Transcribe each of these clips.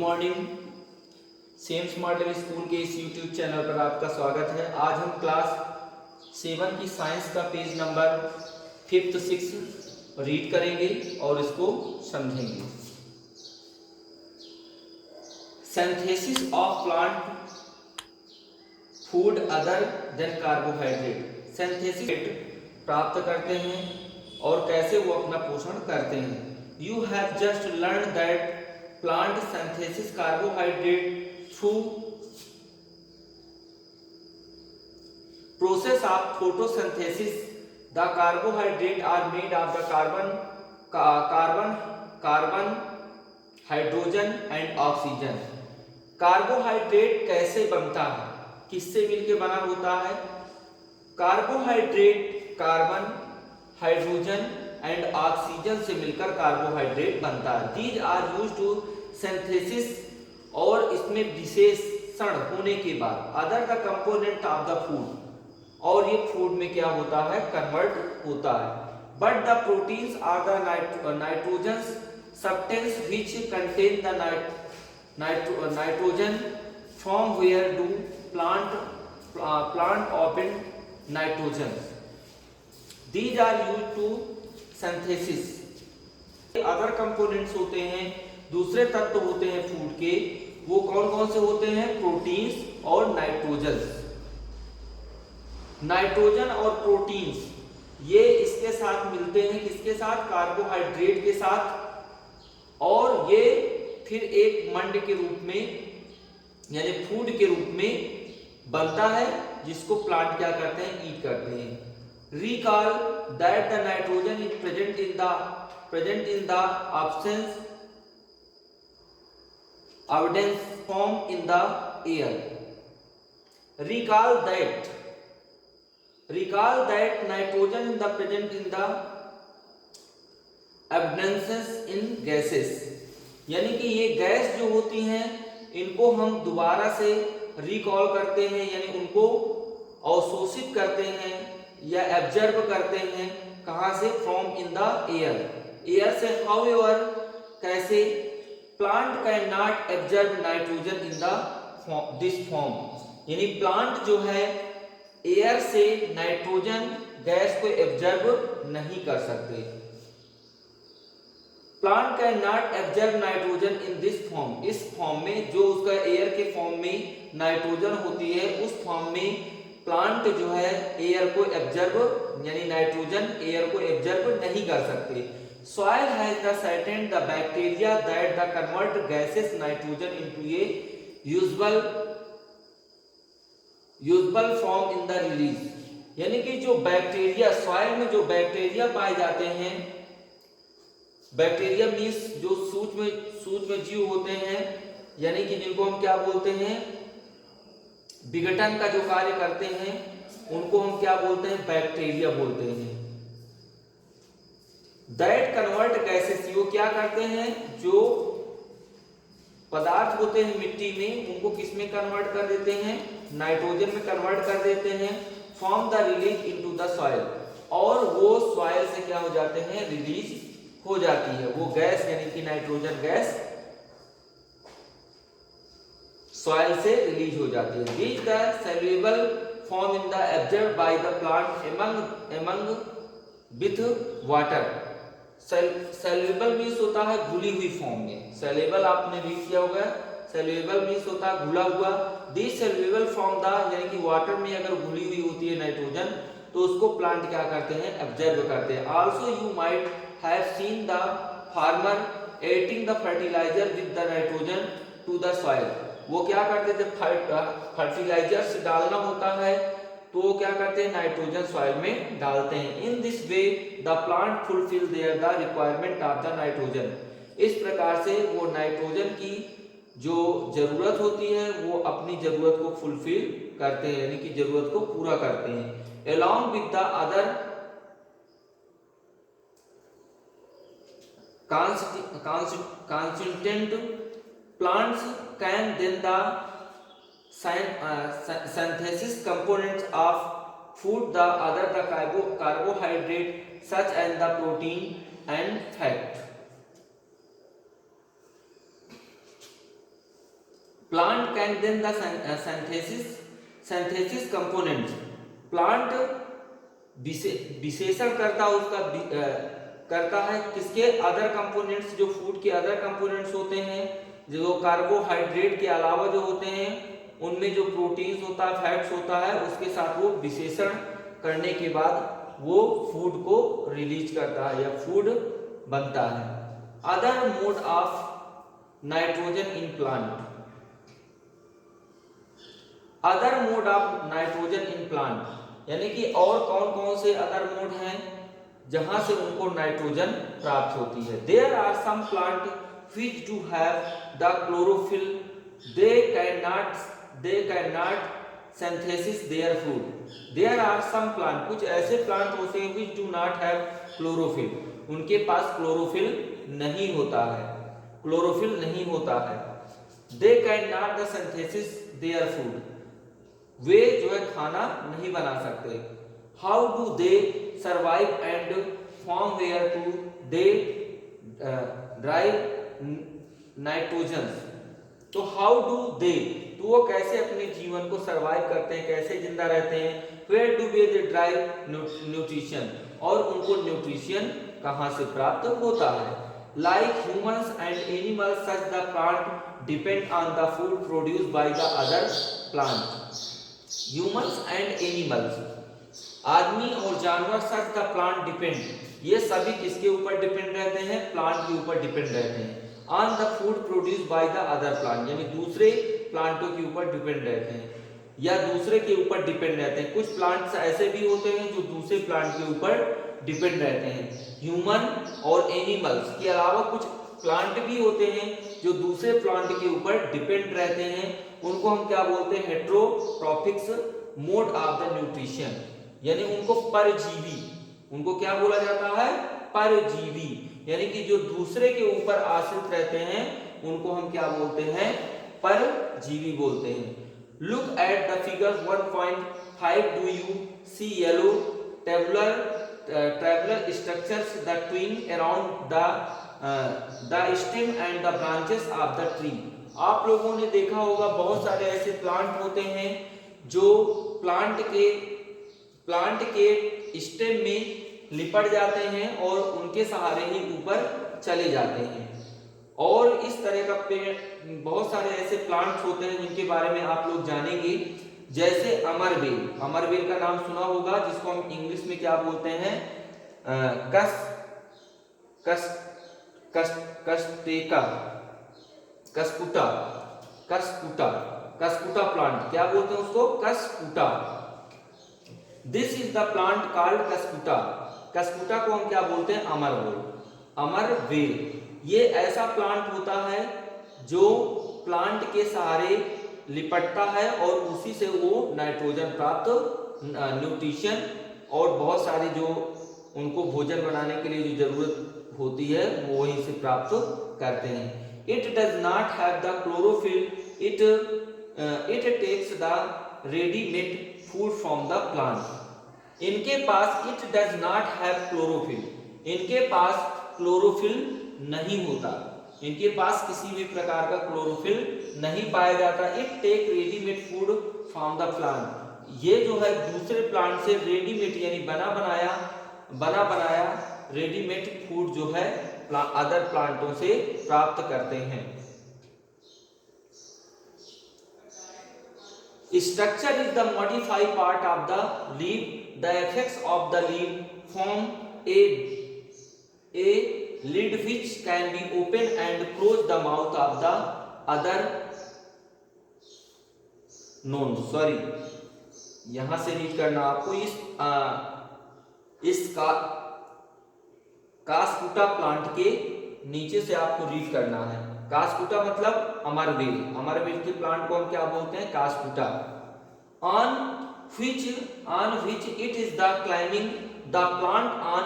Morning. Same smart school के इस YouTube channel पर आपका स्वागत है। आज हम क्लास 7 की साइंस का पेज नंबर 5th 6 रीड करेंगे और इसको समझेंगे। Synthesis of plant food other than carbohydrate. Synthesis प्राप्त करते हैं और कैसे वो अपना पोषण करते हैं। You have just learn that plant synthesis carbohydrate through process of photosynthesis. The carbohydrate are made of the carbon, hydrogen and oxygen. Carbohydrate कैसे बनता है, किससे मिलके बना होता है? Carbohydrate carbon, hydrogen and oxygen से मिलकर कार्बोहाइड्रेट बनता है। These are use to synthesis, और इसमें विशेषण होने के बाद other the component of the food, और ये फूड में क्या होता है, कन्वर्ट होता है। But the proteins are the nitrogen substance which contain the nitrogen from where do plant obtain nitrogen. These are used to synthesis. Other components होते हैं, दूसरे तत्व होते हैं फूड के, वो कौन कौन से होते हैं? प्रोटीन्स और नाइट्रोजन। नाइट्रोजन और प्रोटीन्स ये इसके साथ मिलते हैं, किसके साथ? कार्बोहाइड्रेट के साथ, और ये फिर एक मंड के रूप में यानी फूड के रूप में बनता है, जिसको प्लांट क्या करते हैं, ईट करते हैं। Recall that the nitrogen is present in the abundance form in the air. Recall that nitrogen is present in the abundances in gases. यानी कि ये गैस जो होती हैं, इनको हम दोबारा से रिकॉल करते हैं, यानी उनको अवशोषित करते हैं या एब्जर्व करते हैं। कहां से? फ्रॉम इन द एयर से। हाउएवर कैसे? Plant can not एब्जर्व nitrogen in this form, यानी प्लांट जो है एयर से नाइट्रोजन गैस को एब्जर्व नहीं कर सकते। Plant can not एब्जर्व nitrogen in this form, इस फॉर्म में जो उसका एयर के फॉर्म में नाइट्रोजन होती है, उस फॉर्म में प्लांट जो है एयर को एब्जर्व यानी नाइट्रोजन एयर को एब्जर्व नहीं कर सकते। Soil has the certain the bacteria that the convert gases nitrogen into A usable form in the release, यानी कि जो बैक्टीरिया सॉइल में जो बैक्टीरिया पाए जाते हैं, बैक्टीरिया मींस जो सूक्ष्म जीव होते हैं, यानी कि जिनको हम क्या बोलते हैं, विघटन का जो कार्य करते हैं, उनको हम क्या बोलते हैं? बैक्टीरिया बोलते हैं। दैट कन्वर्ट गैसेस, वो क्या करते हैं? जो पदार्थ होते हैं मिट्टी में, उनको किस में कन्वर्ट कर देते हैं? नाइट्रोजन में कन्वर्ट कर देते हैं। From the release into the soil, और वो सॉइल से क्या हो जाते हैं? रिलीज हो जाती है वो गैस, यानी कि नाइट्रोजन गैस सॉइल से रिलीज हो जाती है। Reach the soluble form in the absorbed by the plant among with water. Soluble means होता है घुली हुई फॉर्म में। सेल्युबल आपने रीड किया होगा, सेल्युबल मींस होता है घुला हुआ। दिस सेल्युबल फ्रॉम द, यानी कि वाटर में अगर घुली हुई होती है नाइट्रोजन, तो उसको प्लांट क्या करते हैं? एब्जर्व करते हैं। Also you might have seen the farmer adding the fertilizer with the nitrogen to the soil. वो क्या करते थे? फर्टिलाइजर्स डालना होता है, तो वो क्या करते हैं? नाइट्रोजन सॉइल में डालते हैं। In this way the plant fulfil there the requirement of the nitrogen. इस प्रकार से वो नाइट्रोजन की जो जरूरत होती है, वो अपनी जरूरत को फुलफिल करते हैं, यानी कि जरूरत को पूरा करते हैं। Along with the other constituent plants can then the synthesis components of food the other the carbohydrate such as the protein and fat। Plant can then the synthesis components, plant विशेषण करता उसका करता है किसके, अदर कंपोनेंट्स, जो food के other components होते हैं, जो कार्बोहाइड्रेट के अलावा जो होते हैं, उनमें जो प्रोटीन्स होता है, फैट्स होता है, उसके साथ वो विशेषण करने के बाद वो फूड को रिलीज करता है या फूड बनता है। Other mode of nitrogen in plant, other mode of nitrogen in plant, यानी कि और कौन कौन से अदर मोड हैं जहां से उनको नाइट्रोजन प्राप्त होती है। There are some plant which do have the chlorophyll, they cannot synthesis their food. There are some plant, कुछ ऐसे प्लांट होते हैं which do not have chlorophyll, उनके पास क्लोरोफिल नहीं होता है, क्लोरोफिल नहीं होता है। They cannot the synthesis their food, वे जो है खाना नहीं बना सकते। How do they survive and from where to they derive nitrogen, तो हाउ डू दे, तो वो कैसे अपने जीवन को सरवाइव करते हैं, कैसे जिंदा रहते हैं, where do they drive nutrition, और उनको न्यूट्रिशन कहां से प्राप्त होता है। Like humans and animals such the plant depend on the food produced by the other plant. Humans and animals, आदमी और जानवर, सच द प्लांट डिपेंड, ये सभी किसके ऊपर डिपेंड रहते हैं, प्लांट के ऊपर डिपेंड रहते हैं। On the food produced by the other plant, यानी दूसरे प्लांटों के ऊपर डिपेंड रहते हैं या दूसरे के ऊपर डिपेंड रहते हैं। कुछ प्लांट्स ऐसे भी होते हैं जो दूसरे प्लांट के ऊपर डिपेंड रहते हैं। ह्यूमन और एनिमल्स के अलावा कुछ प्लांट भी होते हैं जो दूसरे प्लांट के ऊपर डिपेंड रहते हैं, उनको हम क्या बोलते हैं, हेट्रोट्रॉफिक्स मोड ऑफ द न्यूट्रिशन, यानी उनको परजीवी, उनको क्या बोला जाता है, परजीवी, यानी कि जो दूसरे के ऊपर आश्रित रहते हैं उनको हम क्या बोलते हैं, परजीवी बोलते हैं। Look at the figure 1.5, do you see yellow traveller structures the twin around the stem and the branches of the tree. आप लोगों ने देखा होगा बहुत सारे ऐसे प्लांट होते हैं जो प्लांट के स्टेम में लिपट जाते हैं और उनके सहारे ही ऊपर चले जाते हैं। और इस तरह का पेड़, बहुत सारे ऐसे प्लांट्स होते हैं जिनके बारे में आप लोग जानेंगे, जैसे अमरबेल, अमरबेल का नाम सुना होगा, जिसको हम इंग्लिश में क्या बोलते हैं, कस्कुटा प्लांट, क्या बोलते हैं उसको, cuscuta. This is the plant called cuscuta, cuscuta को हम क्या बोलते हैं, अमरबेल, अमरबेल। ये ऐसा प्लांट होता है जो प्लांट के सहारे लिपटता है और उसी से वो नाइट्रोजन प्राप्त, न्यूट्रिशन और बहुत सारी जो उनको भोजन बनाने के लिए जो जरूरत होती है वो वहीं से प्राप्त करते हैं। It does not have the chlorophyll, it takes the readymade food from the plant. इनके पास it does not have chlorophyll, इनके पास क्लोरोफिल नहीं होता, इनके पास किसी भी प्रकार का क्लोरोफिल नहीं पाया जाता। It take readymade food from the plant, ये जो है दूसरे प्लांट से रेडीमेड यानी बना बनाया रेडीमेड फूड जो है अदर प्लांटों से प्राप्त करते हैं। Structure is the modified part of the leaf. The effects of the leaf form a lid which can be open and close the mouth of the other known. Sorry, यहां से read करना आपको। इस कास्कुटा प्लांट के नीचे से आपको read करना है। कास्कुटा मतलब अमरबेल, अमरबेल के प्लांट को हम क्या बोलते हैं, cuscuta. On which it is the climbing the plant on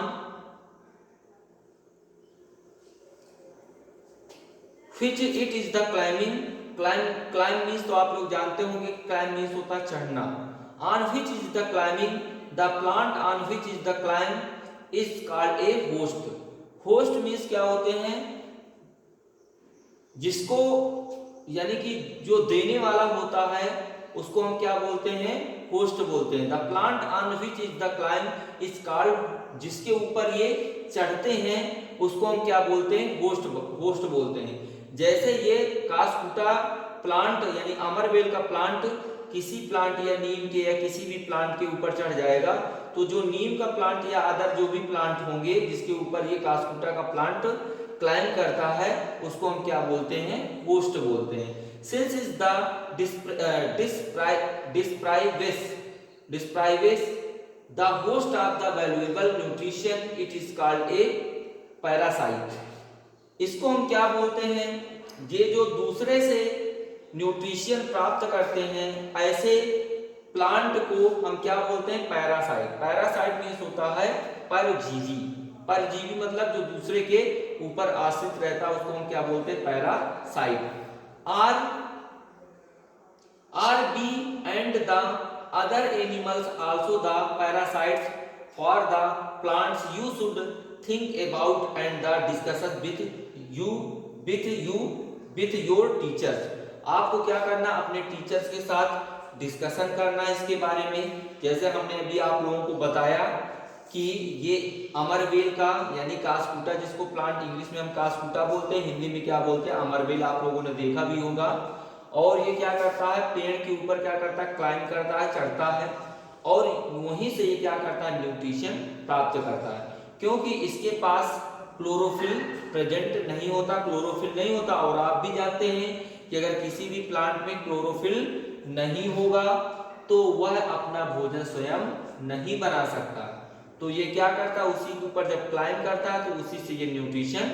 which it is the climb means, तो आप लोग जानते होंगे climb means होता है चढ़ना। on which is the climbing the plant on which is the climb is called a host means क्या होते हैं, जिसको यानी कि जो देने वाला होता है उसको हम क्या बोलते हैं, होस्ट बोलते हैं। The plant on which is the climb is called, जिसके ऊपर ये चढ़ते हैं उसको हम क्या बोलते हैं, होस्ट बोलते हैं। जैसे ये कास्कुटा प्लांट यानी अमरबेल का प्लांट किसी प्लांट या नीम के या किसी भी प्लांट के ऊपर चढ़ जाएगा, तो जो नीम का प्लांट या अदर जो भी प्लांट होंगे जिसके ऊपर ये कास्कुटा का प्लांट क्लाइंब करता है उसको हम क्या बोलते हैं, होस्ट बोलते हैं। Since is the describes the host of the valuable nutrition, it is called a parasite। इसको हम क्या बोलते हैं, ये जो दूसरे से न्यूट्रिशन प्राप्त करते हैं ऐसे प्लांट को हम क्या बोलते हैं, पैरासाइट। पैरासाइट मीन्स होता है परजीवी। परजीवी मतलब जो दूसरे के ऊपर आश्रित रहता है उसको हम क्या बोलते हैं, parasite. Are bee and the other animals also the parasites for the plants? You should think about and the discussion with your teachers। आपको क्या करना, अपने टीचर्स के साथ डिस्कशन करना इसके बारे में। जैसे हमने अभी आप लोगों को बताया कि ये अमरबेल का यानी कास्कुटा, जिसको प्लांट इंग्लिश में हम कास्कुटा बोलते हैं, हिंदी में क्या बोलते हैं, अमरबेल, आप लोगों ने देखा भी होगा। और ये क्या करता है, पेड़ के ऊपर क्या करता है, क्लाइंब करता है, चढ़ता है, और वहीं से ये क्या करता है, न्यूट्रिशन प्राप्त करता है। क्योंकि इसके पास क्लोरोफिल प्रेजेंट नहीं होता, क्लोरोफिल नहीं होता। और आप भी जानते हैं कि अगर किसी भी प्लांट में क्लोरोफिल नहीं होगा तो वह अपना भोजन स्वयं नहीं बना सकता। तो ये क्या करता है, उसी के ऊपर जब क्लाइंब करता है तो उसी से ये न्यूट्रिशन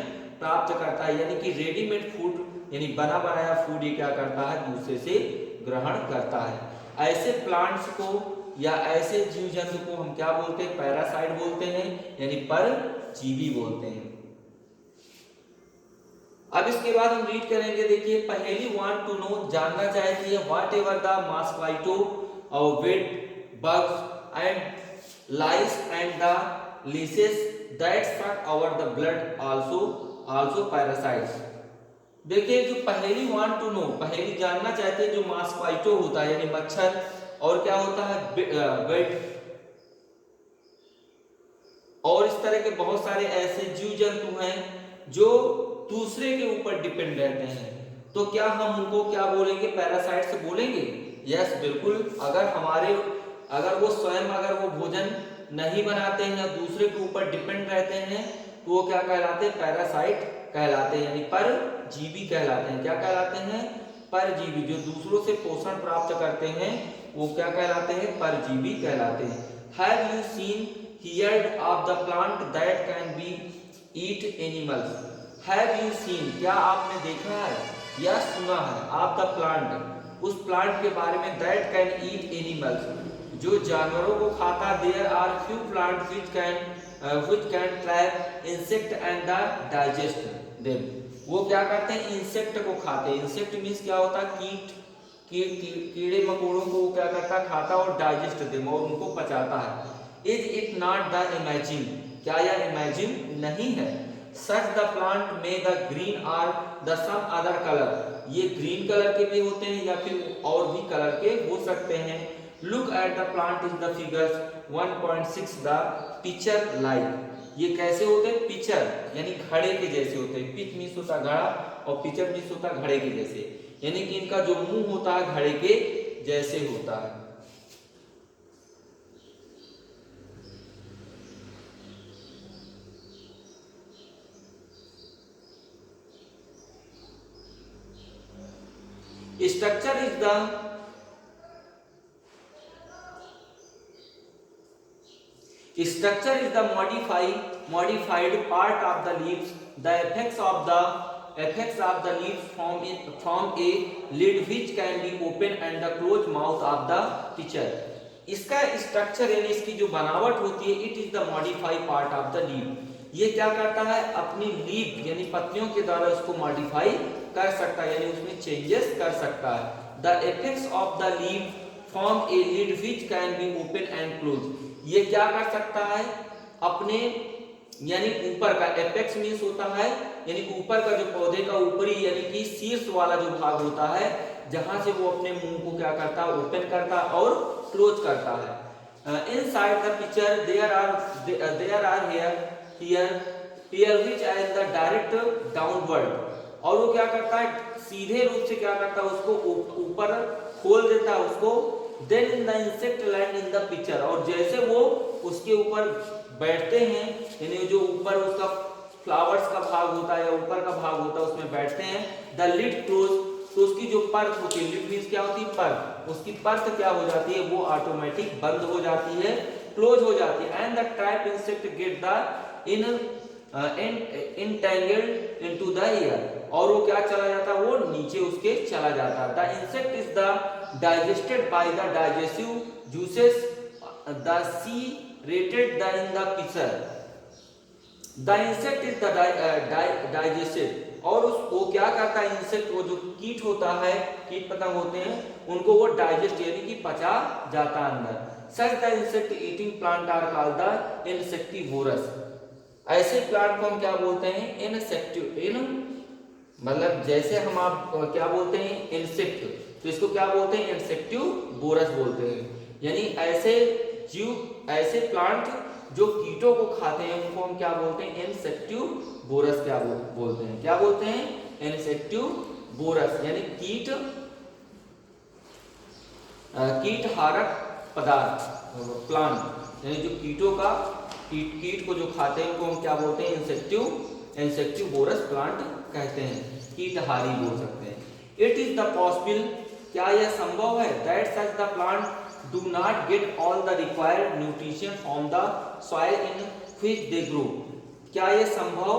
प्राप्त करता है। यानी कि रेडीमेड फूड यानी बना बनाया फूड ये क्या करता है, दूसरे से ग्रहण करता है। ऐसे प्लांट्स को या ऐसे जीव जंतु को हम क्या बोलते हैं, पैरासाइट बोलते हैं, यानी परजीवी बोलते हैं। अब इसके बाद हम रीड करेंगे, देखिए पहेली वांट टू नो, जानना चाहती है, व्हाट एवर द मॉस्क्विटो और bed bugs and lice and the leeches that suck our the blood also parasites. देखिए जो पहेली वांट टू नो, पहेली जानना चाहते हैं, जो मॉस्क्विटो होता है यानी मच्छर, और क्या होता है, वेट, और इस तरह के बहुत सारे ऐसे जीव जंतु हैं जो दूसरे के ऊपर डिपेंड रहते हैं। तो क्या हम उनको क्या बोलेंगे, पैरासाइट से बोलेंगे? यस बिल्कुल। अगर वो स्वयं अगर वो भोजन नहीं बनाते हैं या दूसरे के ऊपर डिपेंड रहते हैं तो वो क्या कहलाते हैं, पैरासाइट कहलाते हैं, यानी परजीवी कहलाते हैं। क्या कहलाते हैं, परजीवी। जो दूसरों से पोषण प्राप्त करते हैं वो क्या कहलाते हैं, परजीवी कहलाते हैं। Have you seen heard of the plant that can be eat animals? Have you seen, क्या आपने देखा है या सुना है, ऑफ द प्लांट, उस प्लांट के बारे में, दैट कैन ईट एनिमल्स, जो जानवरों को खाता। There are few plant which can trap insect and digest them। वो क्या करते हैं, इंसेक्ट को खाते हैं। इंसेक्ट मीन्स क्या होता है, कीड़े मकोड़ों को वो क्या करता है, खाता और डाइजेस्ट देम, और उनको पचाता है। Is it not the imagine, क्या यह इमेजिन नहीं है? सच द प्लांट में the green are the some other colour, ये ग्रीन कलर के भी होते हैं या फिर और भी कलर के हो सकते हैं। Look at the plant in the figures 1.6 the picture like, ये कैसे होते हैं, पिक्चर यानी घड़े के जैसे होते हैं। पिच मीन्स होता घड़ा और पिक्चर मीन्स होता घड़े के जैसे, यानी कि इनका जो मुंह होता है घड़े के जैसे होता है। Structure is the modified part of the leaves. The effects of the leaves form a lid which can be open and the closed mouth of the pitcher। इसका स्ट्रक्चर यानी इसकी जो बनावट होती है, it is the modified part of the leaf. ये क्या करता है, अपनी लीफ यानी पत्तियों के द्वारा इसको मॉडिफाई कर सकता है, यानी उसमें चेंजेस कर सकता है। The apex of the leaf form a lid which can be open and close. ये क्या कर सकता है, अपने यानी ऊपर का, एपेक्स मींस होता है यानी ऊपर का जो पौधे का ऊपरी यानी कि शीर्ष वाला जो भाग होता है, जहां से वो अपने मुंह को क्या करता है, ओपन करता है और क्लोज करता है। Inside the picture there are hair which are in the direct downward, और वो क्या करता है, सीधे रूप से क्या करता है, उसको ऊपर खोल देता है उसको। Then in the insect land in the picture, और जैसे वो उसके ऊपर बैठते हैं, यानी जो ऊपर उसका फ्लावर्स का भाग होता है या ऊपर का भाग होता है उसमें बैठते हैं, द लिड क्लोज, तो उसकी जो परत होती है, लिड मींस क्या होती है, परत, उसकी परत क्या हो जाती है, वो ऑटोमेटिक बंद हो जाती है, क्लोज हो जाती है। And the trap insect get the entangled into the air, और वो क्या चला जाता है, वो नीचे उसके चला जाता है। The insect is the digested by the digestive juices the secreted the in the picture, the insect is the digested, और वो क्या करता है, इंसेक्ट, वो जो कीट होता है, कीट पतंग होते हैं, उनको वो डाइजेस्ट यानी कि पचा जाता है अंदर। Such the insect eating plant are called the insectivorous, ऐसे प्लांट को हम क्या बोलते हैं, इंसेक्टिव, मतलब जैसे हम आप क्या बोलते हैं, इंसेक्ट, तो इसको क्या बोलते हैं, इंसेक्टिवोरस बोलते हैं। यानी ऐसे जीव, ऐसे प्लांट जो कीटों को खाते हैं, उनको हम क्या बोलते हैं, इंसेक्टिवोरस क्या बोलते हैं, क्या बोलते हैं, इंसेक्टिवोरस, यानी कीटहारक पदार्थ, प्लांट, यानी जो कीटों का कीट को जो खाते हैं उनको हम क्या बोलते हैं, इंसेक्टिवोरस प्लांट कहते हैं, कीटहारी बोल सकते हैं। इट इज द पॉसिबल, क्या यह संभव है, that such the plant do not get all the required nutrition from the soil in which they grow, क्या यह संभव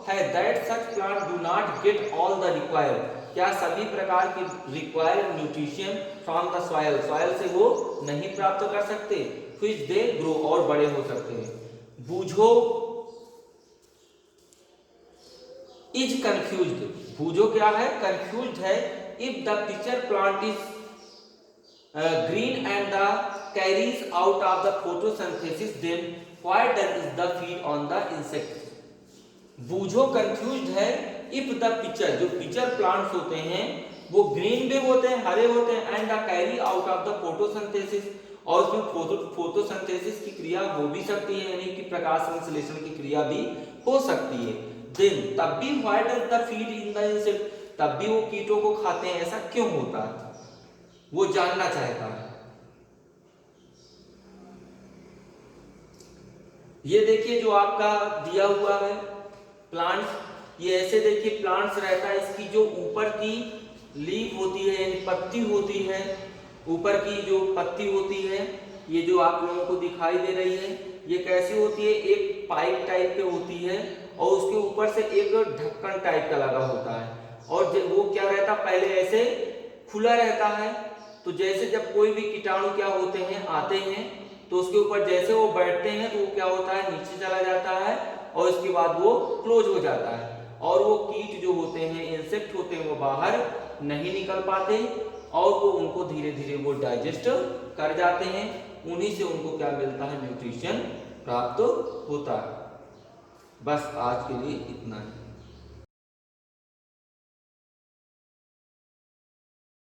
है, that such plant do not get all the required, क्या सभी प्रकार की required nutrition from the soil, soil से वो नहीं प्राप्त कर सकते, व्हिच दे ग्रो, और बड़े हो सकते हैं। बूझो इज कंफ्यूज्ड, बूझो क्या है, कंफ्यूज्ड है, if the picture plant is green and the carries out of the photosynthesis, then why does the feed on the insect. बूझो कंफ्यूज्ड है, इफ द पिक्चर, जो पिक्चर प्लांट्स होते हैं वो ग्रीन भी होते हैं, हरे होते हैं, and the carry out of the photosynthesis, और उसमें फोटोसिंथेसिस की क्रिया हो भी सकती है, यानी कि प्रकाश संश्लेषण की क्रिया भी हो सकती है। देन तब भी why does the feed in the insect, तब भी वो कीटों को खाते हैं, ऐसा क्यों होता है, वो जानना चाहता है। ये देखिए जो आपका दिया हुआ है प्लांट्स, ये ऐसे देखिए प्लांट्स रहता है, इसकी जो ऊपर की लीफ होती है यानी पत्ती होती है, ऊपर की जो पत्ती होती है, ये जो आप लोगों को दिखाई दे रही है, ये कैसी होती है, एक पाइप टाइप पे होती है, और उसके ऊपर से एक ढक्कन टाइप का लगा होता है, और वो क्या रहता है, पहले ऐसे खुला रहता है, तो जैसे जब कोई भी कीटाणु क्या होते हैं, आते हैं, तो उसके ऊपर जैसे वो बैठते हैं तो वो क्या होता है, नीचे चला जाता है, और उसके बाद वो क्लोज हो जाता है, और वो कीट जो होते हैं, इंसेक्ट होते हैं, वो बाहर नहीं निकल पाते, और वो उनको धीरे धीरे वो डाइजेस्ट कर जाते हैं, उन्हीं से उनको क्या मिलता है, न्यूट्रिशन प्राप्त होता है। बस आज के लिए इतना ही।